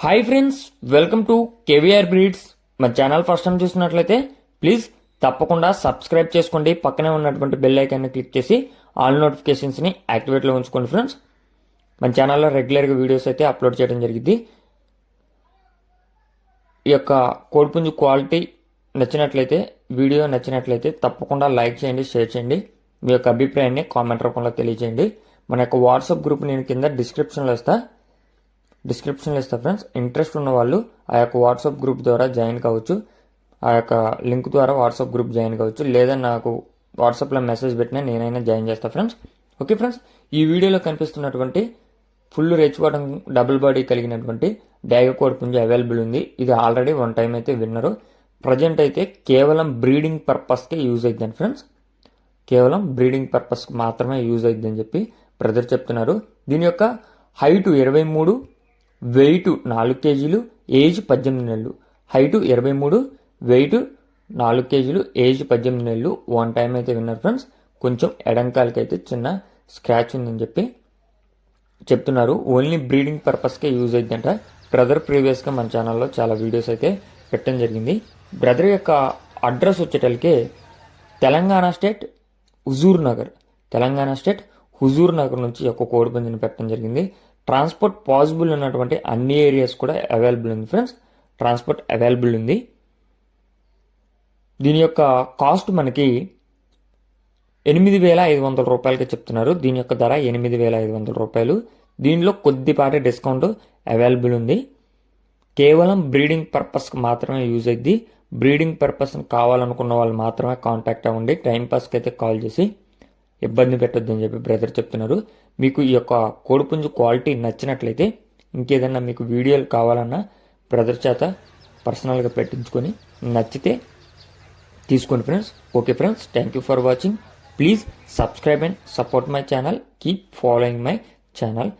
Hi friends, welcome to KVR breeds. మా channel first time చూసినట్లయితే please తప్పకుండా సబ్స్క్రైబ్ చేసుకోండి. పక్కనే ఉన్నటువంటి బెల్ ఐకాన్ని క్లిక్ చేసి ఆల్ నోటిఫికేషన్స్ని యాక్టివేట్లో ఉంచుకోండి ఫ్రెండ్స్. మన ఛానల్లో రెగ్యులర్గా వీడియోస్ అయితే అప్లోడ్ చేయడం జరిగింది. ఈ యొక్క కోడిపుంజు క్వాలిటీ నచ్చినట్లయితే, వీడియో నచ్చినట్లయితే తప్పకుండా లైక్ చేయండి, షేర్ చేయండి. మీ యొక్క అభిప్రాయాన్ని కామెంట్ రూపంలో తెలియజేయండి. మన యొక్క వాట్సాప్ గ్రూప్ నేను కింద డిస్క్రిప్షన్లో ఇస్తా ఫ్రెండ్స్. ఇంట్రెస్ట్ ఉన్న వాళ్ళు ఆ యొక్క వాట్సాప్ గ్రూప్ ద్వారా జాయిన్ కావచ్చు. ఆ యొక్క లింక్ ద్వారా వాట్సాప్ గ్రూప్ జాయిన్ కావచ్చు, లేదా నాకు వాట్సాప్లో మెసేజ్ పెట్టినా నేనైనా జాయిన్ చేస్తాను ఫ్రెండ్స్. ఓకే ఫ్రెండ్స్, ఈ వీడియోలో కనిపిస్తున్నటువంటి ఫుల్ రెచ్చివాటం డబుల్ బాడీ కలిగినటువంటి డ్యాగ కోడిపుంజు అవైలబుల్ ఉంది. ఇది ఆల్రెడీ వన్ టైం అయితే విన్నరు. ప్రజెంట్ అయితే కేవలం బ్రీడింగ్ పర్పస్కి యూజ్ అవుతుందండి ఫ్రెండ్స్. కేవలం బ్రీడింగ్ పర్పస్కి మాత్రమే యూజ్ అవుతుందని చెప్పి బ్రదర్ చెప్తున్నారు. దీని యొక్క హైటు 23, వెయిట్ 4 కేజీలు, ఏజ్ 18 నెలలు. హైటు 23, వెయిట్ 4 కేజీలు, ఏజ్ 18 నెలలు. వన్ టైం అయితే విన్నారు ఫ్రెండ్స్. కొంచెం ఎడంకాలకి అయితే చిన్న స్క్రాచ్ ఉందని చెప్పి చెప్తున్నారు. ఓన్లీ బ్రీడింగ్ పర్పస్కే యూజ్ అవుతుందంట. బ్రదర్ ప్రీవియస్గా మన ఛానల్లో చాలా వీడియోస్ అయితే పెట్టడం జరిగింది. బ్రదర్ యొక్క అడ్రస్ వచ్చేటలకే తెలంగాణ స్టేట్ హుజూర్ నగర్ నుంచి ఒక కోడిపుంజుని పెట్టడం జరిగింది. ట్రాన్స్పోర్ట్ పాసిబుల్ ఉన్నటువంటి అన్ని ఏరియాస్ కూడా అవైలబుల్ ఉంది ఫ్రెండ్స్. ట్రాన్స్పోర్ట్ అవైలబుల్ ఉంది. దీని యొక్క కాస్ట్ మనకి 8,500 రూపాయలకి చెప్తున్నారు. దీని యొక్క ధర 8,500 రూపాయలు. దీనిలో కొద్దిపాటి డిస్కౌంట్ అవైలబుల్ ఉంది. కేవలం బ్రీడింగ్ పర్పస్కి మాత్రమే యూజ్ అయ్యింది. బ్రీడింగ్ పర్పస్ కావాలనుకున్న వాళ్ళు మాత్రమే కాంటాక్ట్ అవ్వండి. టైంపాస్కి అయితే కాల్ చేసి ఇబ్బంది పెట్టొద్దని చెప్పి బ్రదర్ చెప్తున్నారు. మీకు ఈ యొక్క కోడిపుంజు క్వాలిటీ నచ్చినట్లయితే, ఇంకేదన్నా మీకు వీడియోలు కావాలన్నా బ్రదర్ చేత పర్సనల్గా పెట్టించుకొని నచ్చితే తీసుకోండి friends. Okay friends, thank you for watching. Please subscribe and support my channel. Keep following my channel.